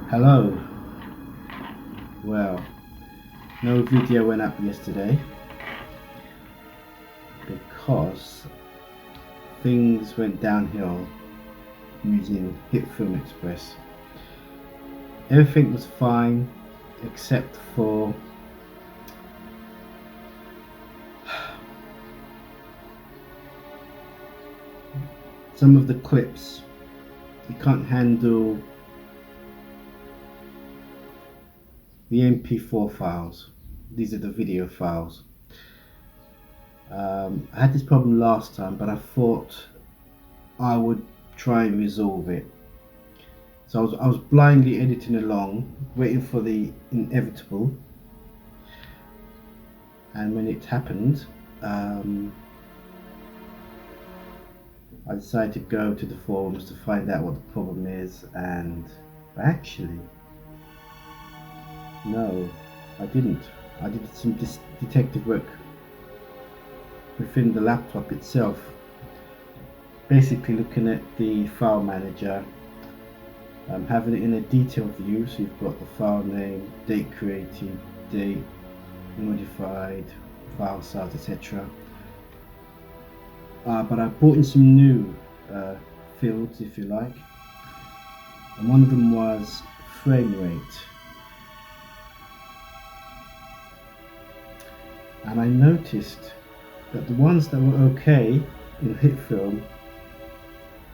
Hello. Well, no video went up yesterday because things went downhill using HitFilm Express. Everything was fine except for some of the clips. You can't handle the MP4 files. These are the video files. I had this problem last time, but I thought I would try and resolve it. So I was blindly editing along, waiting for the inevitable. And when it happened, I decided to go to the forums to find out what the problem is, and actually, no, I didn't. I did some detective work within the laptop itself, basically looking at the file manager, having it in a detailed view, so you've got the file name, date created, date modified, file size, etc. But I brought in some new fields, if you like, and one of them was frame rate. And I noticed that the ones that were okay in HitFilm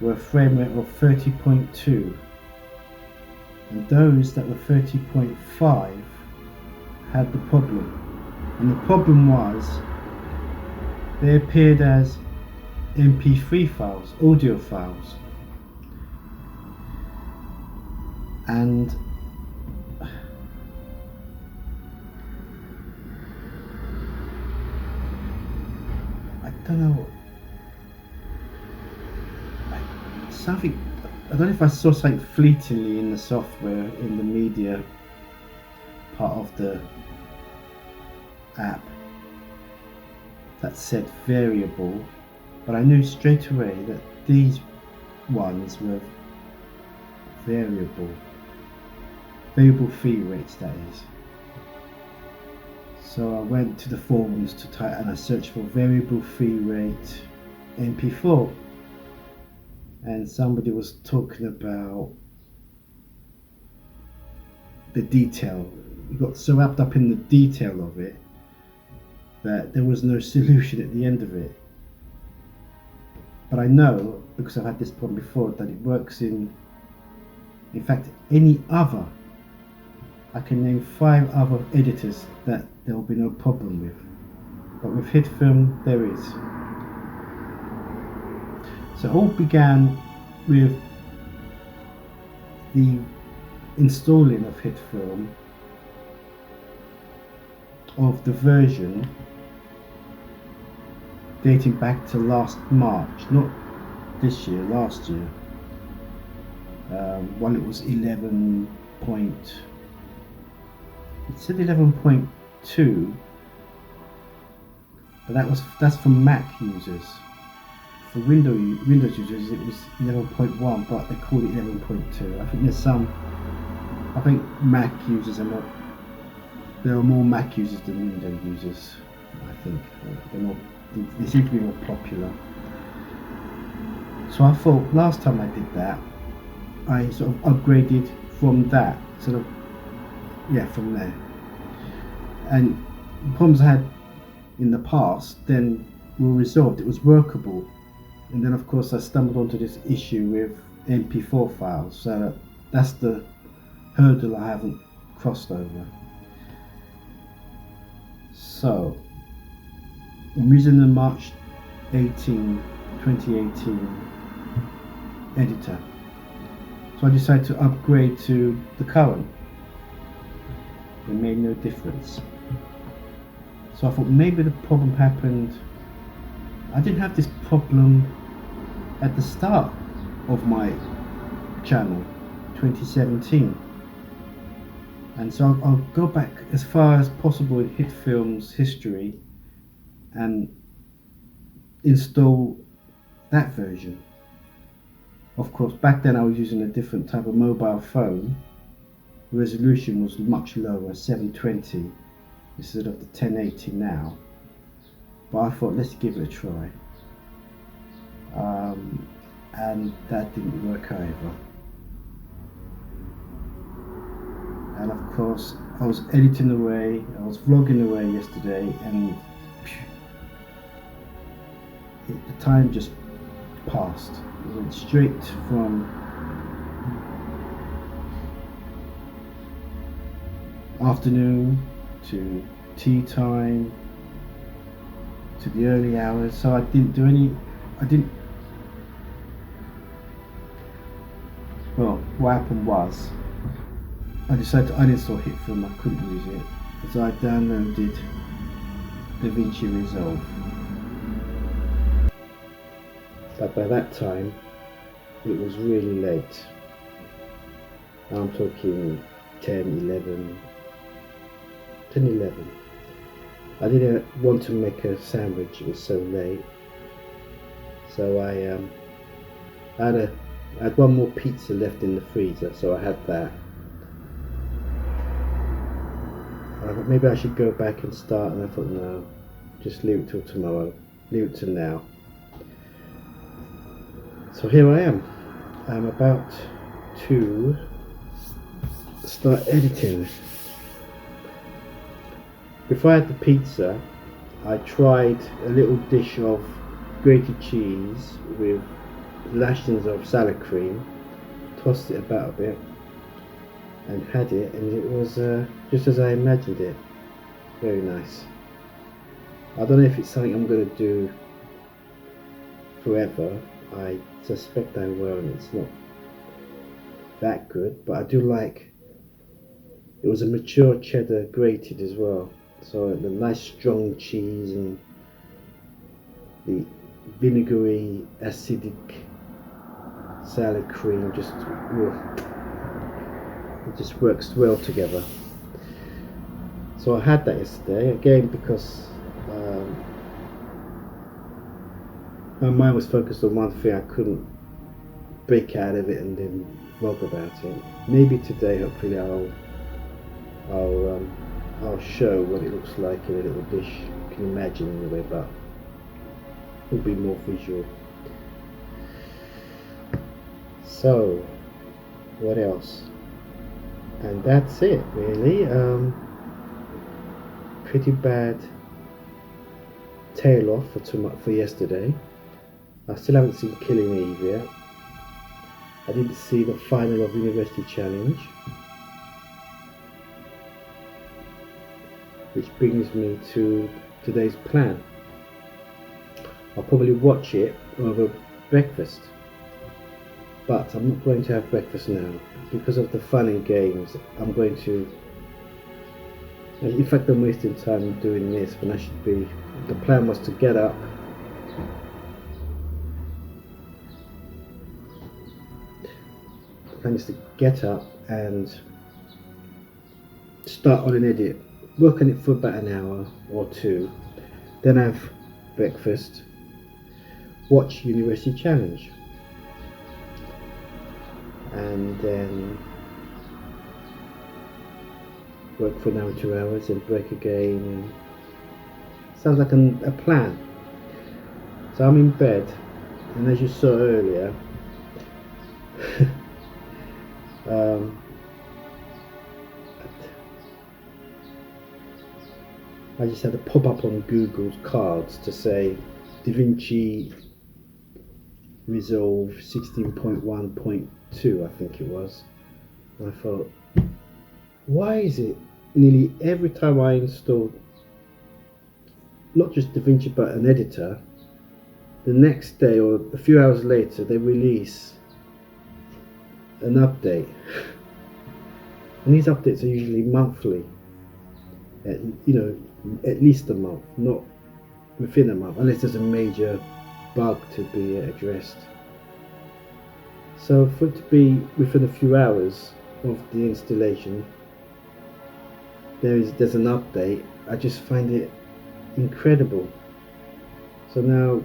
were a frame rate of 30.2, and those that were 30.5 had the problem. And the problem was they appeared as MP3 files, audio files, and I don't know, something, I don't know if I saw something fleetingly in the software, in the media part of the app, that said variable, but I knew straight away that these ones were variable fee rates, that is. So I went to the forums to type, and I searched for variable fee rate MP4, and somebody was talking about the detail. We got so wrapped up in the detail of it that there was no solution at the end of it. But I know, because I've had this problem before, that it works in fact, any other. I can name 5 other editors that there will be no problem with. But with HitFilm, there is. So it all began with the installing of HitFilm, of the version dating back to last March, not this year, last year. While it was 11 point, it said 11.2, but that's for Mac users. For Windows users, it was 11.1, but they called it 11.2. I think Mac users there are more Mac users than Windows users. I think they seem to be more popular. So I thought last time I did that, I sort of upgraded from that, from there. And the problems I had in the past then were resolved. It was workable. And then of course I stumbled onto this issue with MP4 files. So that's the hurdle I haven't crossed over. So I'm using the March 2018 editor. So I decided to upgrade to the current. It made no difference. So I thought maybe the problem happened. I didn't have this problem at the start of my channel, 2017. And so I'll go back as far as possible in HitFilm's history and install that version. Of course, back then I was using a different type of mobile phone, the resolution was much lower, 720 instead of the 1080 now. But I thought, let's give it a try. And that didn't work either. And of course, I was editing away, I was vlogging away yesterday, and the time just passed. It went straight from afternoon to tea time to the early hours. So I didn't do any, well, what happened was I decided to uninstall HitFilm. I couldn't use it, so I downloaded DaVinci Resolve. But by that time it was really late. I'm talking 10, 11. I didn't want to make a sandwich, it was so late. So I had one more pizza left in the freezer, so I had that. Maybe I should go back and start, and I thought no, just leave it till tomorrow, leave it till now. So here I am. I'm about to start editing. Before I had the pizza, I tried a little dish of grated cheese with lashings of salad cream, tossed it about a bit and had it, and it was just as I imagined it. Very nice. I don't know if it's something I'm going to do forever. I suspect I will, and it's not that good, but I do like it. Was a mature cheddar grated as well, so the nice strong cheese and the vinegary acidic salad cream just it just works well together. So I had that yesterday again because my mind was focused on one thing. I couldn't break out of it and then vlog about it. Maybe today, hopefully, I'll show what it looks like in a little dish. You can imagine in a way, but it'll be more visual. So, what else? And that's it, really. Pretty bad tail off for yesterday. I still haven't seen Killing Eve yet. I didn't see the final of University Challenge, which brings me to today's plan. I'll probably watch it over breakfast, but I'm not going to have breakfast now because of the fun and games. I'm going to, in fact, I'm wasting time doing this when I should be. The plan was to get up, and start on an edit, work on it for about an hour or two, then have breakfast, watch University Challenge, and then work for an hour, 2 hours, and break again. And sounds like a plan. So I'm in bed, and as you saw earlier, I just had a pop up on Google's cards to say DaVinci Resolve 16.1.2, I think it was. And I thought, why is it nearly every time I install not just DaVinci but an editor, the next day or a few hours later they release an update? And these updates are usually monthly, at least a month, not within a month, unless there's a major bug to be addressed. So for it to be within a few hours of the installation, there's an update, I just find it incredible. So now,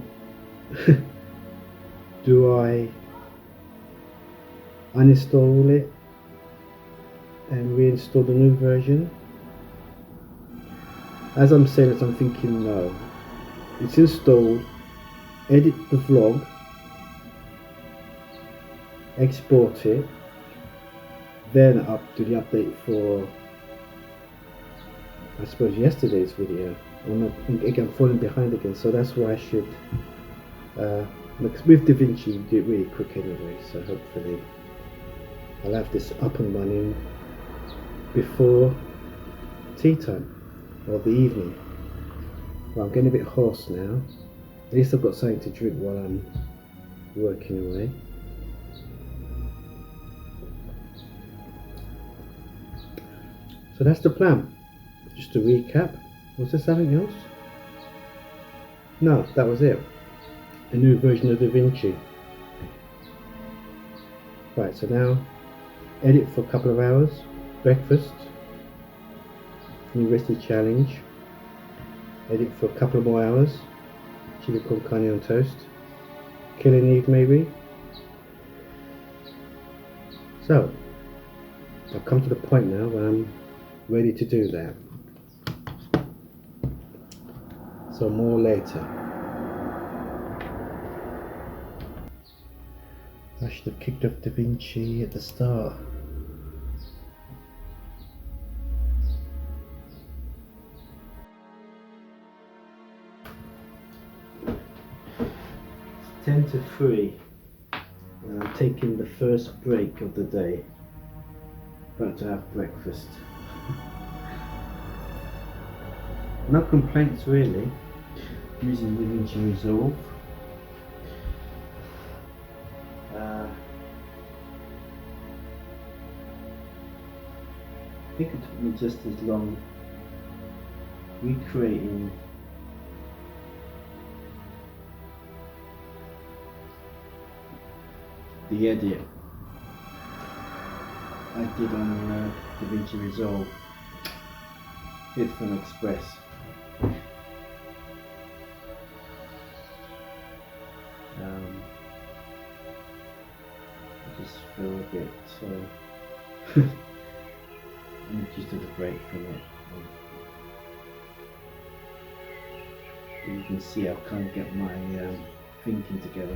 do I uninstall it and reinstall the new version. As I'm saying this, I'm thinking no. It's installed, edit the vlog, export it, then do the update for, I suppose, yesterday's video. I'm falling behind again, so that's why I should, with DaVinci you do it really quick anyway, so hopefully I'll have this up and running before tea time, or the evening. Well, I'm getting a bit hoarse now. At least I've got something to drink while I'm working away. So that's the plan. Just to recap, was there something else? No, that was it. A new version of DaVinci. Right, so now edit for a couple of hours, breakfast, new recipe challenge, edit for a couple of more hours, chili con carne on toast, killing Eve maybe. So I've come to the point now where I'm ready to do that. So more later. I should have kicked off DaVinci at the start. It's 10 to 3 and I'm taking the first break of the day. About to have breakfast. No complaints really. Using DaVinci Resolve. I think it took me just as long recreating the edit I did on DaVinci Resolve here from Express. I just feel a bit I'm just took a break from it. You can see I can't get my thinking together.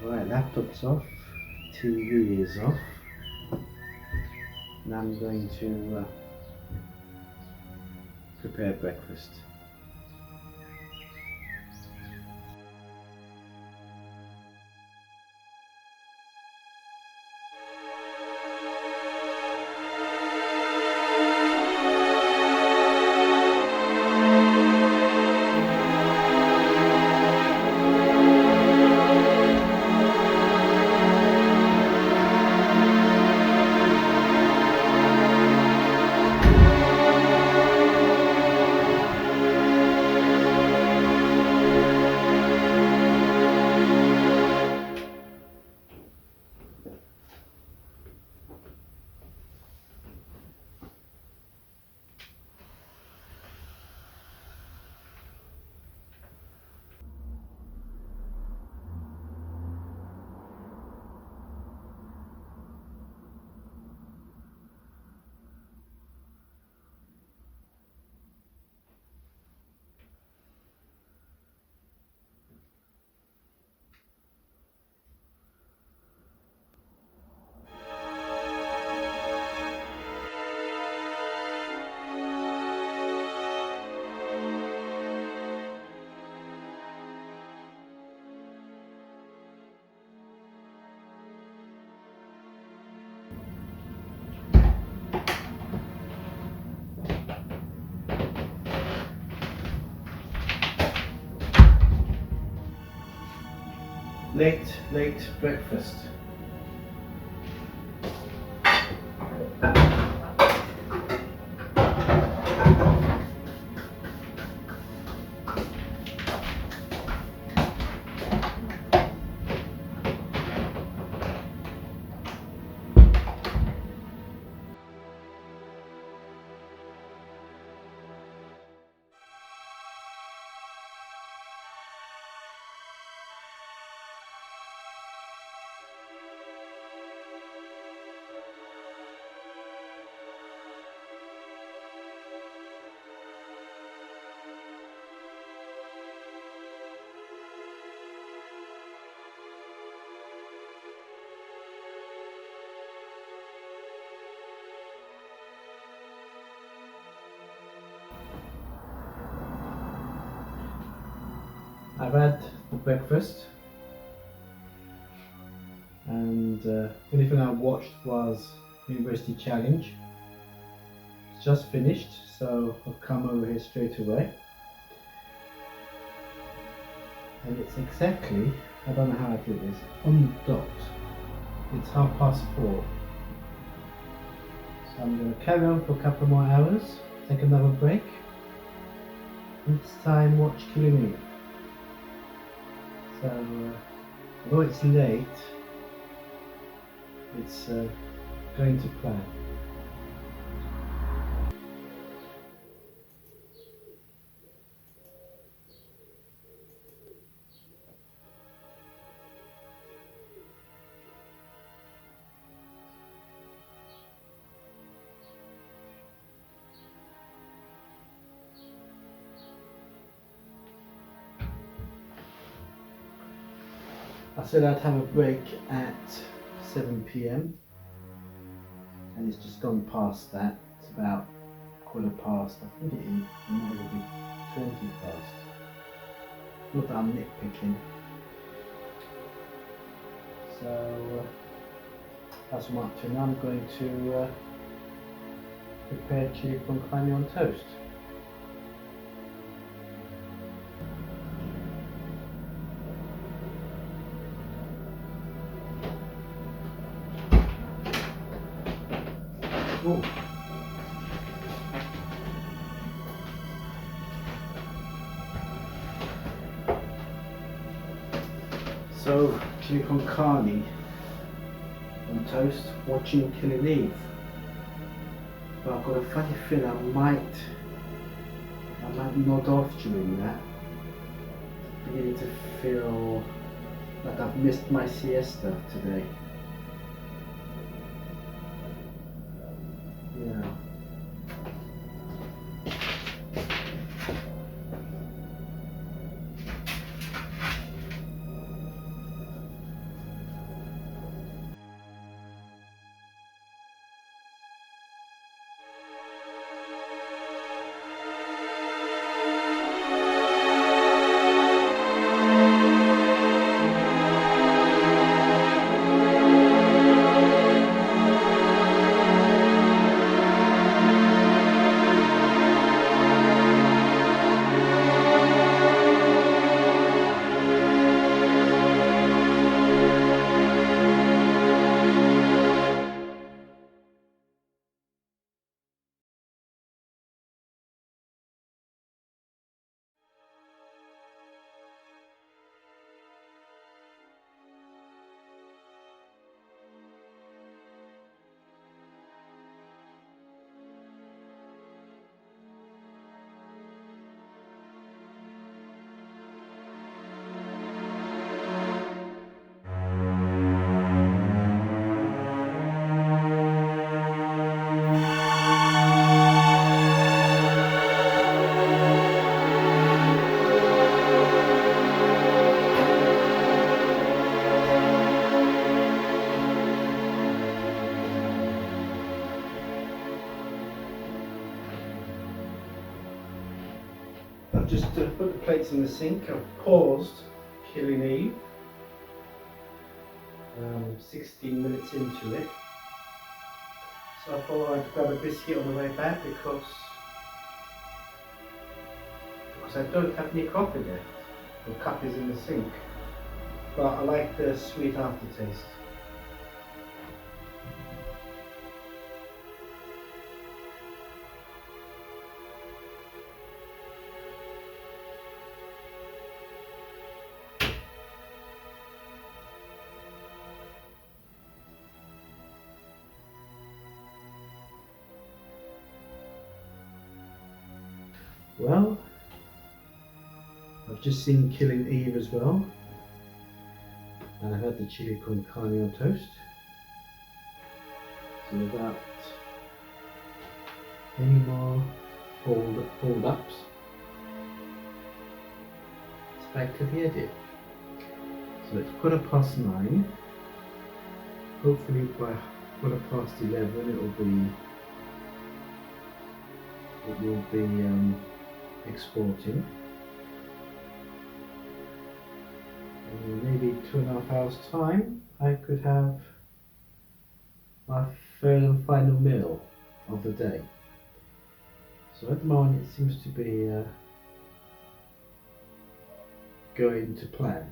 Right, laptop's off, TV is off. Now I'm going to prepare breakfast. Late breakfast. I've had the breakfast, and the only thing I watched was University Challenge. It's just finished, so I've come over here straight away. And it's exactly, I don't know how I did this, on the dot. It's 4:30. So I'm going to carry on for a couple more hours, take another break, and this time watch Killing Eve. So, although it's late, it's going to plan. I said I'd have a break at 7 p.m. and it's just gone past that. It's about 15:15. I think it might even be 20 past. Not that I'm nitpicking. So that's what I'm up to now. I'm going to prepare chili con carne on toast. Ooh. So, chili con carne on toast, watching Killing Eve. But I've got a funny feeling I might nod off during that. Beginning to feel like I've missed my siesta today. Yeah. I've just put the plates in the sink. I've paused Killing Eve. 16 minutes into it. So I thought I'd grab a biscuit on the way back because I don't have any coffee left. The cup is in the sink. But I like the sweet aftertaste. Well, I've just seen Killing Eve as well, and I've had the chili con carne on toast. So without any more hold ups, it's back to the edit. So it's 9:15. Hopefully by 11:15 it will be exporting. in maybe 2.5 hours time I could have my third and final meal of the day. So at the moment it seems to be going to plan.